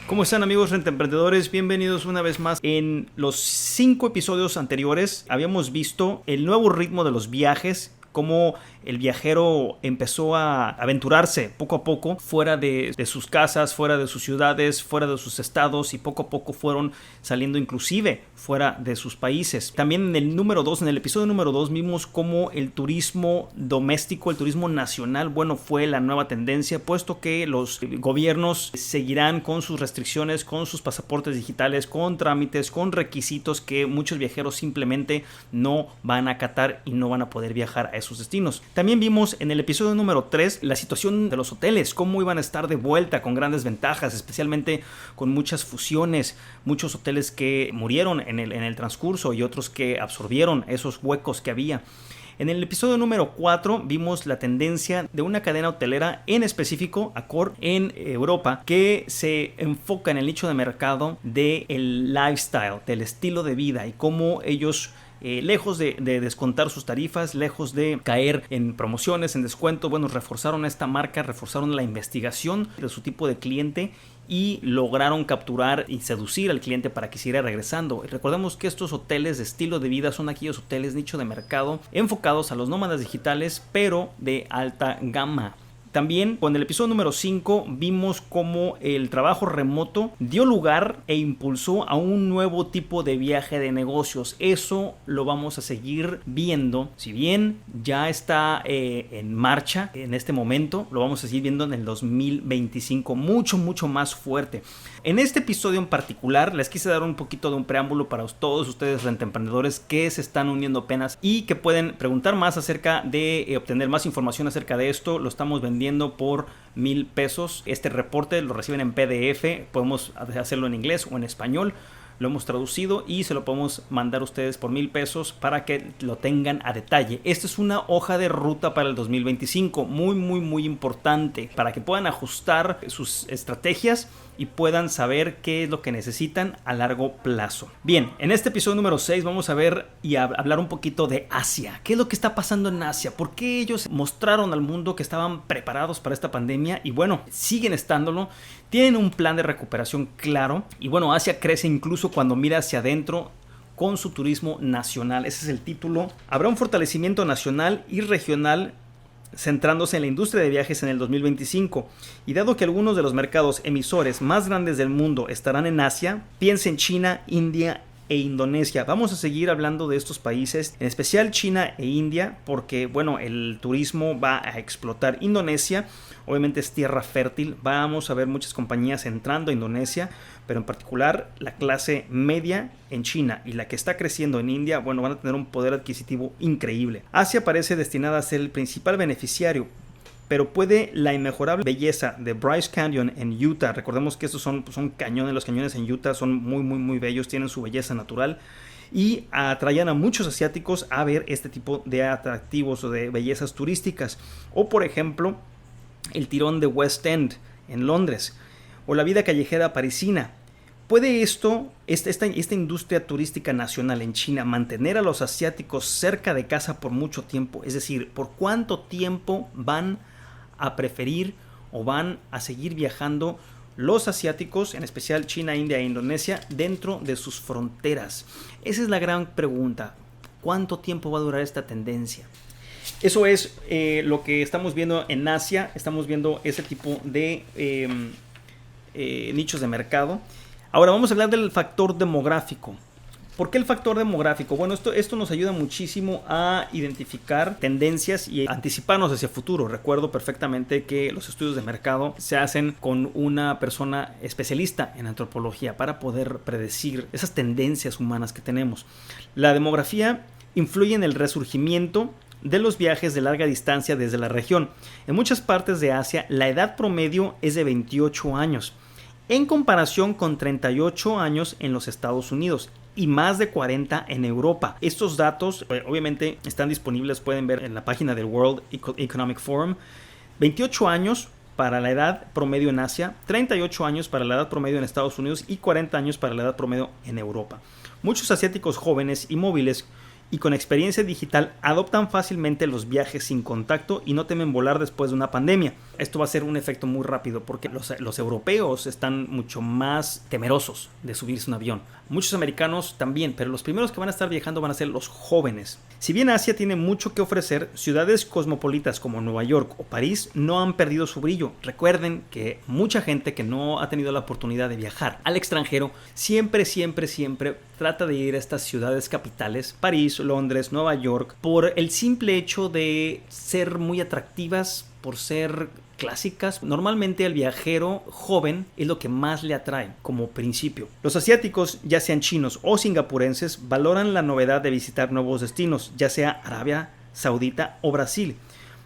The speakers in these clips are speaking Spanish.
¿Cómo están, amigos rentemprendedores? Bienvenidos una vez más. En los 5 episodios anteriores habíamos visto el nuevo ritmo de los viajes, cómo el viajero empezó a aventurarse poco a poco fuera de sus casas, fuera de sus ciudades, fuera de sus estados, y poco a poco fueron saliendo inclusive fuera de sus países. También en el episodio número 2 vimos cómo el turismo doméstico, el turismo nacional, fue la nueva tendencia, puesto que los gobiernos seguirán con sus restricciones, con sus pasaportes digitales, con trámites, con requisitos que muchos viajeros simplemente no van a acatar y no van a poder viajar a esos destinos. También vimos en el episodio número 3 la situación de los hoteles, cómo iban a estar de vuelta con grandes ventajas, especialmente con muchas fusiones, muchos hoteles que murieron en el transcurso y otros que absorbieron esos huecos que había. En el episodio número 4 vimos la tendencia de una cadena hotelera, en específico Accor en Europa, que se enfoca en el nicho de mercado del lifestyle, del estilo de vida, y cómo ellos lejos de descontar sus tarifas, lejos de caer en promociones, en descuento, reforzaron esta marca, reforzaron la investigación de su tipo de cliente y lograron capturar y seducir al cliente para que siguiera regresando. Recordemos que estos hoteles de estilo de vida son aquellos hoteles nicho de mercado enfocados a los nómadas digitales, pero de alta gama. También con el episodio número 5 vimos cómo el trabajo remoto dio lugar e impulsó a un nuevo tipo de viaje de negocios. Eso lo vamos a seguir viendo. Si bien ya está en marcha en este momento, lo vamos a seguir viendo en el 2025 mucho más fuerte. En este episodio en particular les quise dar un poquito de un preámbulo para todos ustedes rentemprendedores que se están uniendo apenas y que pueden preguntar más acerca de obtener más información acerca de esto. Lo estamos vendiendo por $1,000. Este reporte lo reciben en PDF, podemos hacerlo en inglés o en español. Lo hemos traducido y se lo podemos mandar a ustedes por $1,000 para que lo tengan a detalle. Esta es una hoja de ruta para el 2025 muy importante, para que puedan ajustar sus estrategias y puedan saber qué es lo que necesitan a largo plazo. Bien, en este episodio número 6 vamos a ver y a hablar un poquito de Asia. ¿Qué es lo que está pasando en Asia? ¿Por qué ellos mostraron al mundo que estaban preparados para esta pandemia? Y siguen estándolo. Tienen un plan de recuperación claro. Y Asia crece incluso cuando mira hacia adentro con su turismo nacional. Ese es el título. Habrá un fortalecimiento nacional y regional centrándose en la industria de viajes en el 2025. Y dado que algunos de los mercados emisores más grandes del mundo estarán en Asia, piensa en China, India e Indonesia. Vamos a seguir hablando de estos países, en especial China e India, porque el turismo va a explotar. Indonesia obviamente es tierra fértil, vamos a ver muchas compañías entrando a Indonesia, pero en particular la clase media en China y la que está creciendo en India, van a tener un poder adquisitivo increíble. Asia parece destinada a ser el principal beneficiario, pero puede la inmejorable belleza de Bryce Canyon en Utah. Recordemos que estos son cañones, los cañones en Utah son muy bellos, tienen su belleza natural y atraían a muchos asiáticos a ver este tipo de atractivos o de bellezas turísticas. O por ejemplo, el tirón de West End en Londres o la vida callejera parisina. ¿Puede esta industria turística nacional en China mantener a los asiáticos cerca de casa por mucho tiempo? Es decir, ¿por cuánto tiempo van a preferir o van a seguir viajando los asiáticos, en especial China, India e Indonesia, dentro de sus fronteras? Esa es la gran pregunta. ¿Cuánto tiempo va a durar esta tendencia? Eso es lo que estamos viendo en Asia. Estamos viendo ese tipo de nichos de mercado. Ahora vamos a hablar del factor demográfico. ¿Por qué el factor demográfico? Esto nos ayuda muchísimo a identificar tendencias y anticiparnos hacia el futuro. Recuerdo perfectamente que los estudios de mercado se hacen con una persona especialista en antropología para poder predecir esas tendencias humanas que tenemos. La demografía influye en el resurgimiento de los viajes de larga distancia desde la región. En muchas partes de Asia, la edad promedio es de 28 años, en comparación con 38 años en los Estados Unidos y más de 40 en Europa. Estos datos obviamente están disponibles, pueden ver en la página del World Economic Forum. 28 años para la edad promedio en Asia, 38 años para la edad promedio en Estados Unidos y 40 años para la edad promedio en Europa. Muchos asiáticos jóvenes y móviles y con experiencia digital adoptan fácilmente los viajes sin contacto y no temen volar después de una pandemia. Esto va a ser un efecto muy rápido porque los europeos están mucho más temerosos de subirse a un avión. Muchos americanos también, pero los primeros que van a estar viajando van a ser los jóvenes. Si bien Asia tiene mucho que ofrecer, ciudades cosmopolitas como Nueva York o París no han perdido su brillo. Recuerden que mucha gente que no ha tenido la oportunidad de viajar al extranjero siempre trata de ir a estas ciudades capitales, París, Londres, Nueva York, por el simple hecho de ser muy atractivas, por ser clásicas. Normalmente al viajero joven es lo que más le atrae como principio. Los asiáticos, ya sean chinos o singapurenses, valoran la novedad de visitar nuevos destinos, ya sea Arabia Saudita o Brasil,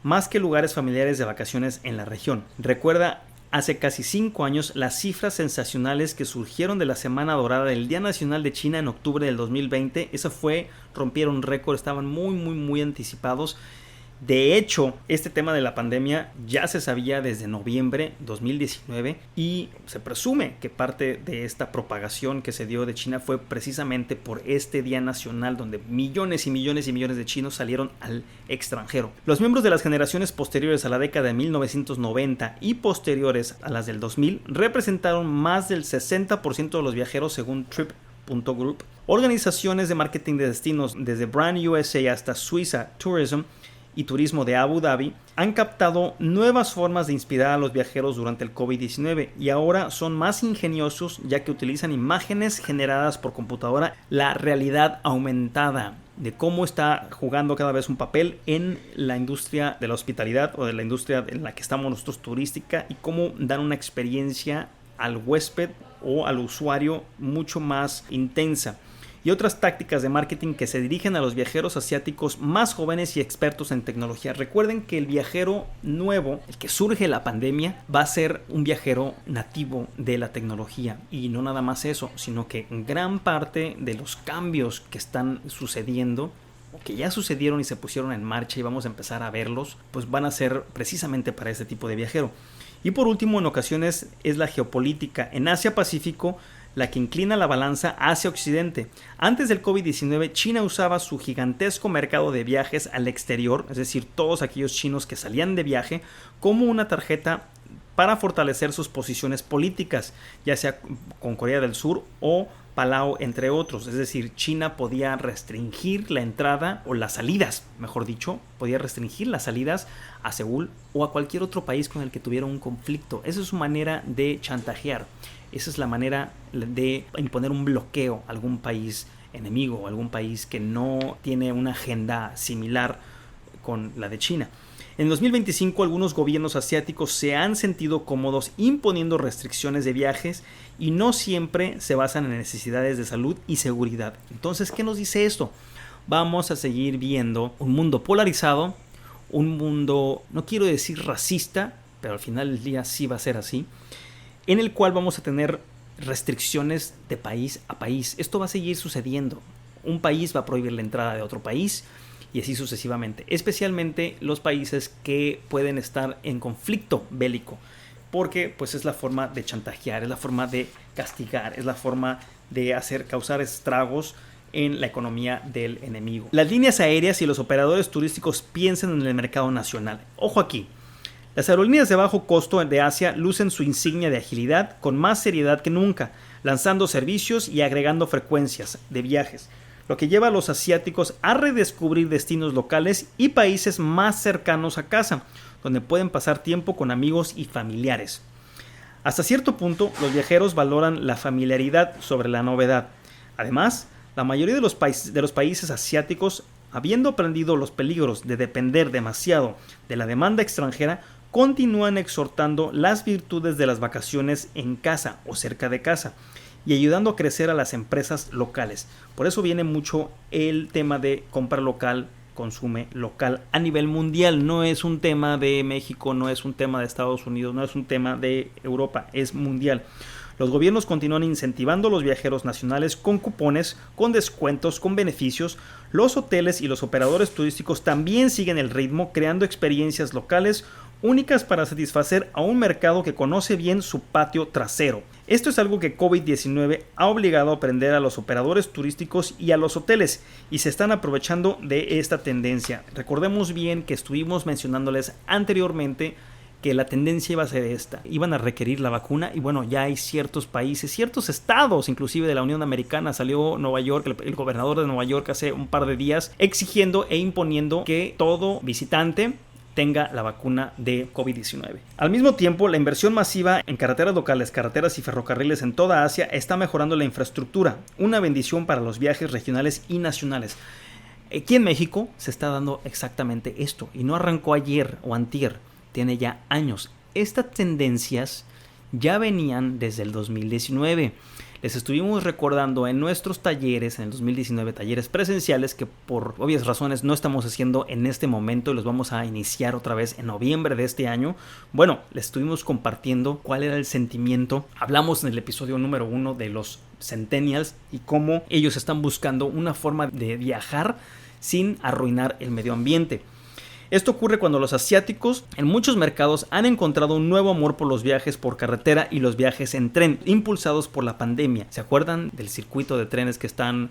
más que lugares familiares de vacaciones en la región. Recuerda hace casi 5 años las cifras sensacionales que surgieron de la Semana Dorada del Día Nacional de China en octubre del 2020. Rompieron récord, estaban muy anticipados. De hecho, este tema de la pandemia ya se sabía desde noviembre 2019 y se presume que parte de esta propagación que se dio de China fue precisamente por este Día Nacional donde millones y millones de chinos salieron al extranjero. Los miembros de las generaciones posteriores a la década de 1990 y posteriores a las del 2000 representaron más del 60% de los viajeros según Trip.group. Organizaciones de marketing de destinos desde Brand USA hasta Suiza Tourism y Turismo de Abu Dhabi han captado nuevas formas de inspirar a los viajeros durante el COVID-19 y ahora son más ingeniosos ya que utilizan imágenes generadas por computadora, la realidad aumentada de cómo está jugando cada vez un papel en la industria de la hospitalidad o de la industria en la que estamos nosotros turística y cómo dan una experiencia al huésped o al usuario mucho más intensa. Y otras tácticas de marketing que se dirigen a los viajeros asiáticos más jóvenes y expertos en tecnología. Recuerden que el viajero nuevo, el que surge de la pandemia, va a ser un viajero nativo de la tecnología. Y no nada más eso, sino que gran parte de los cambios que están sucediendo o que ya sucedieron y se pusieron en marcha y vamos a empezar a verlos, pues van a ser precisamente para este tipo de viajero. Y por último, en ocasiones es la geopolítica. En Asia-Pacífico, la que inclina la balanza hacia Occidente. Antes del COVID-19, China usaba su gigantesco mercado de viajes al exterior, es decir, todos aquellos chinos que salían de viaje, como una tarjeta para fortalecer sus posiciones políticas, ya sea con Corea del Sur o Palau, entre otros. Es decir, China podía restringir la entrada o las salidas, mejor dicho, podía restringir las salidas a Seúl o a cualquier otro país con el que tuviera un conflicto. Esa es su manera de chantajear. Esa es la manera de imponer un bloqueo a algún país enemigo, algún país que no tiene una agenda similar con la de China. En 2025 algunos gobiernos asiáticos se han sentido cómodos imponiendo restricciones de viajes y no siempre se basan en necesidades de salud y seguridad. Entonces, ¿qué nos dice esto? Vamos a seguir viendo un mundo polarizado, un mundo, no quiero decir racista, pero al final del día sí va a ser así, en el cual vamos a tener restricciones de país a país. Esto va a seguir sucediendo. Un país va a prohibir la entrada de otro país y así sucesivamente. Especialmente los países que pueden estar en conflicto bélico, porque pues es la forma de chantajear, es la forma de castigar, es la forma de causar estragos en la economía del enemigo. Las líneas aéreas y los operadores turísticos piensan en el mercado nacional. Ojo aquí. Las aerolíneas de bajo costo de Asia lucen su insignia de agilidad con más seriedad que nunca, lanzando servicios y agregando frecuencias de viajes, lo que lleva a los asiáticos a redescubrir destinos locales y países más cercanos a casa, donde pueden pasar tiempo con amigos y familiares. Hasta cierto punto, los viajeros valoran la familiaridad sobre la novedad. Además, la mayoría de los países asiáticos, habiendo aprendido los peligros de depender demasiado de la demanda extranjera, continúan exhortando las virtudes de las vacaciones en casa o cerca de casa y ayudando a crecer a las empresas locales. Por eso viene mucho el tema de compra local, consume local a nivel mundial. No es un tema de México, no es un tema de Estados Unidos, no es un tema de Europa, es mundial. Los gobiernos continúan incentivando a los viajeros nacionales con cupones, con descuentos, con beneficios. Los hoteles y los operadores turísticos también siguen el ritmo, creando experiencias locales únicas para satisfacer a un mercado que conoce bien su patio trasero. Esto es algo que COVID-19 ha obligado a aprender a los operadores turísticos y a los hoteles, y se están aprovechando de esta tendencia. Recordemos bien que estuvimos mencionándoles anteriormente que la tendencia iba a ser esta, iban a requerir la vacuna, y bueno, ya hay ciertos países, ciertos estados inclusive de la Unión Americana. Salió Nueva York, el gobernador de Nueva York hace un par de días exigiendo e imponiendo que todo visitante tenga la vacuna de COVID-19. Al mismo tiempo, la inversión masiva en carreteras locales, carreteras y ferrocarriles en toda Asia está mejorando la infraestructura, una bendición para los viajes regionales y nacionales. Aquí en México se está dando exactamente esto, y no arrancó ayer o antier, tiene ya años. Estas tendencias ya venían desde el 2019. Les estuvimos recordando en nuestros talleres, en el 2019, talleres presenciales, que por obvias razones no estamos haciendo en este momento y los vamos a iniciar otra vez en noviembre de este año. Bueno, les estuvimos compartiendo cuál era el sentimiento. Hablamos en el episodio número 1 de los Centennials y cómo ellos están buscando una forma de viajar sin arruinar el medio ambiente. Esto ocurre cuando los asiáticos en muchos mercados han encontrado un nuevo amor por los viajes por carretera y los viajes en tren, impulsados por la pandemia. ¿Se acuerdan del circuito de trenes que están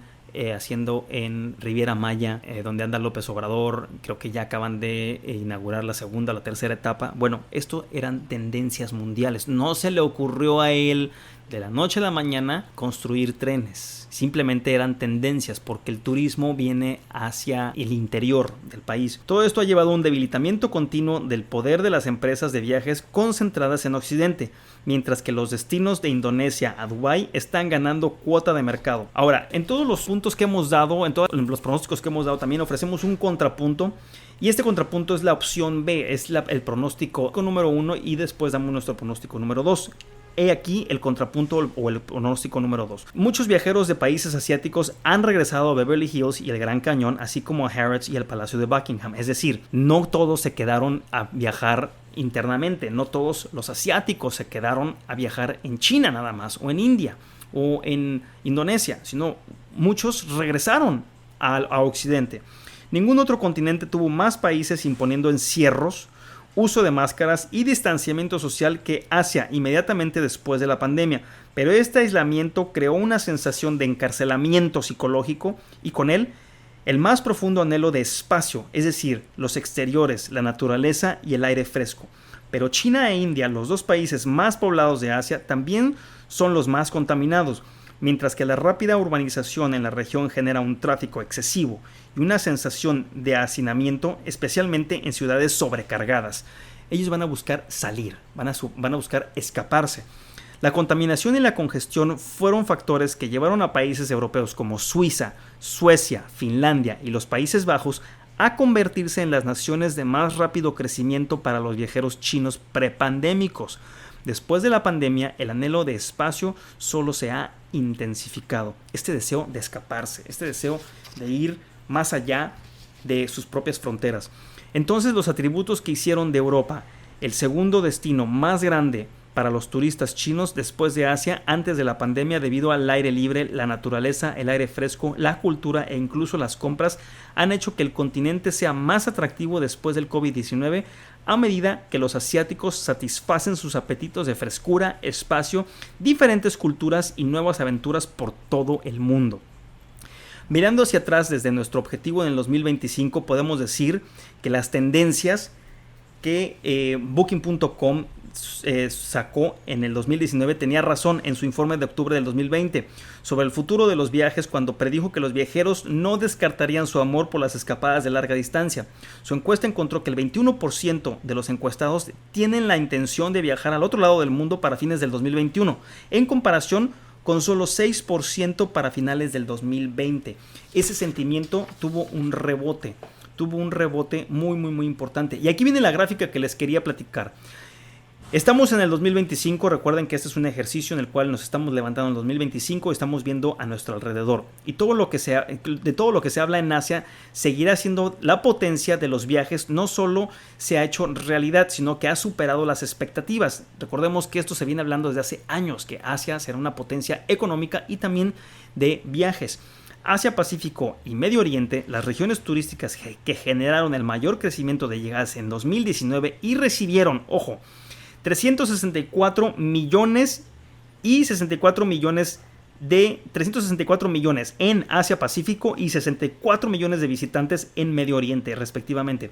haciendo en Riviera Maya, donde anda López Obrador? Creo que ya acaban de inaugurar la segunda o la tercera etapa. Bueno, esto eran tendencias mundiales. No se le ocurrió a él de la noche a la mañana construir trenes. Simplemente eran tendencias porque el turismo viene hacia el interior del país. Todo esto ha llevado a un debilitamiento continuo del poder de las empresas de viajes concentradas en Occidente, mientras que los destinos de Indonesia a Dubái están ganando cuota de mercado. Ahora, en todos los puntos que hemos dado, en todos los pronósticos que hemos dado, también ofrecemos un contrapunto. Y este contrapunto es la opción B, es el pronóstico número 1, y después damos nuestro pronóstico número 2. He aquí el contrapunto o el pronóstico número 2. Muchos viajeros de países asiáticos han regresado a Beverly Hills y el Gran Cañón, así como a Harrods y el Palacio de Buckingham. Es decir, no todos se quedaron a viajar internamente, no todos los asiáticos se quedaron a viajar en China nada más, o en India, o en Indonesia, sino muchos regresaron a Occidente. Ningún otro continente tuvo más países imponiendo encierros, uso de máscaras y distanciamiento social que Asia inmediatamente después de la pandemia, pero este aislamiento creó una sensación de encarcelamiento psicológico y con él el más profundo anhelo de espacio, es decir, los exteriores, la naturaleza y el aire fresco. Pero China e India, los dos países más poblados de Asia, también son los más contaminados. Mientras que la rápida urbanización en la región genera un tráfico excesivo y una sensación de hacinamiento, especialmente en ciudades sobrecargadas. Ellos van a buscar salir, van a buscar escaparse. La contaminación y la congestión fueron factores que llevaron a países europeos como Suiza, Suecia, Finlandia y los Países Bajos a convertirse en las naciones de más rápido crecimiento para los viajeros chinos prepandémicos. Después de la pandemia, el anhelo de espacio solo se ha intensificado. Este deseo de escaparse, este deseo de ir más allá de sus propias fronteras. Entonces, los atributos que hicieron de Europa el segundo destino más grande para los turistas chinos después de Asia antes de la pandemia, debido al aire libre, la naturaleza, el aire fresco, la cultura e incluso las compras, han hecho que el continente sea más atractivo después del COVID-19 a medida que los asiáticos satisfacen sus apetitos de frescura, espacio, diferentes culturas y nuevas aventuras por todo el mundo. Mirando hacia atrás desde nuestro objetivo en el 2025, podemos decir que las tendencias que Booking.com sacó en el 2019 tenía razón en su informe de octubre del 2020 sobre el futuro de los viajes, cuando predijo que los viajeros no descartarían su amor por las escapadas de larga distancia. Su encuesta encontró que el 21% de los encuestados tienen la intención de viajar al otro lado del mundo para fines del 2021, en comparación con solo 6% para finales del 2020. Ese sentimiento tuvo un rebote muy importante. Y aquí viene la gráfica que les quería platicar. Estamos en el 2025, recuerden que este es un ejercicio en el cual nos estamos levantando en el 2025 y estamos viendo a nuestro alrededor. Y de todo lo que se habla en Asia seguirá siendo la potencia de los viajes. No solo se ha hecho realidad, sino que ha superado las expectativas. Recordemos que esto se viene hablando desde hace años, que Asia será una potencia económica y también de viajes. Asia Pacífico y Medio Oriente, las regiones turísticas que generaron el mayor crecimiento de llegadas en 2019 y recibieron, 364 millones y 364 millones en Asia Pacífico y 64 millones de visitantes en Medio Oriente, respectivamente.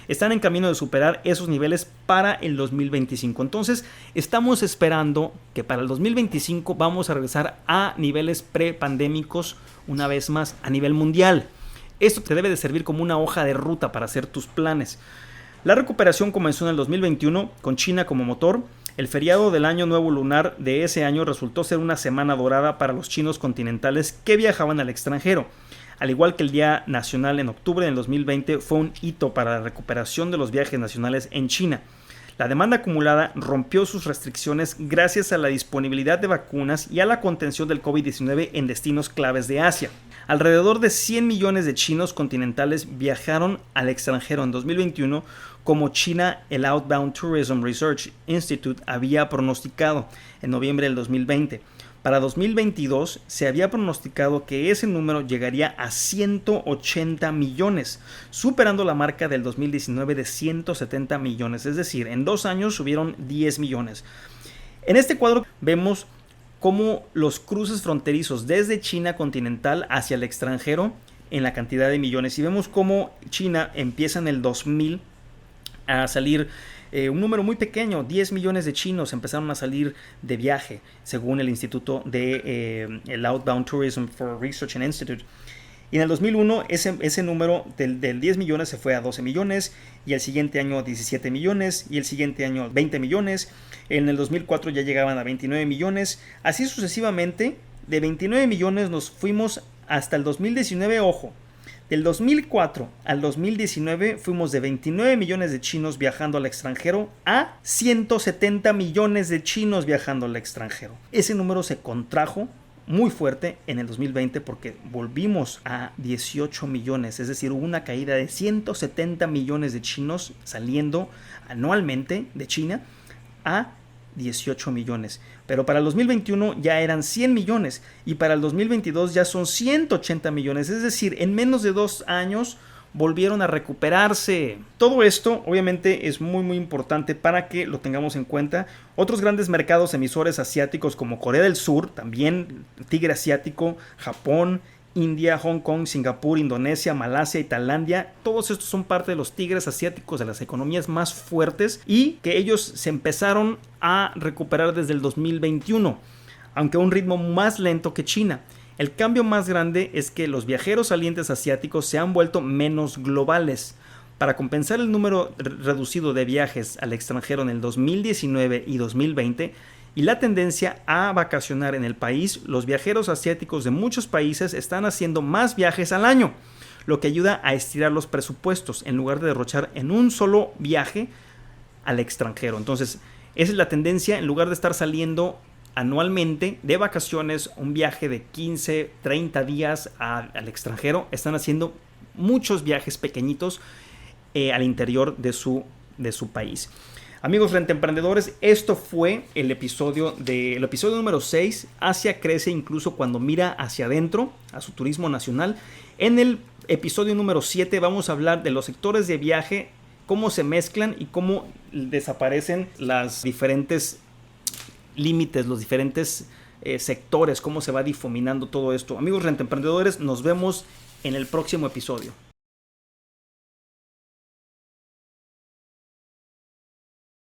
Están en camino de superar esos niveles para el 2025. Entonces, estamos esperando que para el 2025 vamos a regresar a niveles prepandémicos una vez más a nivel mundial. Esto te debe de servir como una hoja de ruta para hacer tus planes. La recuperación comenzó en el 2021 con China como motor. El feriado del Año Nuevo Lunar de ese año resultó ser una semana dorada para los chinos continentales que viajaban al extranjero. Al igual que el Día Nacional en octubre del 2020 fue un hito para la recuperación de los viajes nacionales en China. La demanda acumulada rompió sus restricciones gracias a la disponibilidad de vacunas y a la contención del COVID-19 en destinos claves de Asia. Alrededor de 100 millones de chinos continentales viajaron al extranjero en 2021, como China, el Outbound Tourism Research Institute había pronosticado en noviembre del 2020. Para 2022 se había pronosticado que ese número llegaría a 180 millones, superando la marca del 2019 de 170 millones, es decir, en 2 años subieron 10 millones. En este cuadro vemos cómo los cruces fronterizos desde China continental hacia el extranjero en la cantidad de millones, y vemos cómo China empieza en el 2000 a salir un número muy pequeño. 10 millones de chinos empezaron a salir de viaje, según el instituto de el Outbound Tourism for Research and Institute. Y en el 2001 ese número del 10 millones se fue a 12 millones, y el siguiente año 17 millones, y el siguiente año 20 millones. En el 2004 ya llegaban a 29 millones. Así sucesivamente, de 29 millones nos fuimos hasta el 2019, ojo. Del 2004 al 2019 fuimos de 29 millones de chinos viajando al extranjero a 170 millones de chinos viajando al extranjero. Ese número se contrajo muy fuerte en el 2020 porque volvimos a 18 millones, es decir, hubo una caída de 170 millones de chinos saliendo anualmente de China a 18 millones. Pero para el 2021 ya eran 100 millones y para el 2022 ya son 180 millones. Es decir, en menos de 2 años volvieron a recuperarse. Todo esto obviamente es muy importante para que lo tengamos en cuenta. Otros grandes mercados emisores asiáticos como Corea del Sur, también tigre asiático, Japón, India, Hong Kong, Singapur, Indonesia, Malasia y Tailandia, todos estos son parte de los tigres asiáticos, de las economías más fuertes, y que ellos se empezaron a recuperar desde el 2021, aunque a un ritmo más lento que China. El cambio más grande es que los viajeros salientes asiáticos se han vuelto menos globales. Para compensar el número reducido de viajes al extranjero en el 2019 y 2020, y la tendencia a vacacionar en el país, los viajeros asiáticos de muchos países están haciendo más viajes al año, lo que ayuda a estirar los presupuestos en lugar de derrochar en un solo viaje al extranjero. Entonces, esa es la tendencia. En lugar de estar saliendo anualmente de vacaciones, un viaje de 15, 30 días al extranjero, están haciendo muchos viajes pequeñitos al interior de su país. Amigos rentemprendedores, esto fue el episodio número 6. Asia crece incluso cuando mira hacia adentro, a su turismo nacional. En el episodio número 7 vamos a hablar de los sectores de viaje, cómo se mezclan y cómo desaparecen las diferentes límites, los diferentes sectores, cómo se va difuminando todo esto. Amigos rentemprendedores, nos vemos en el próximo episodio.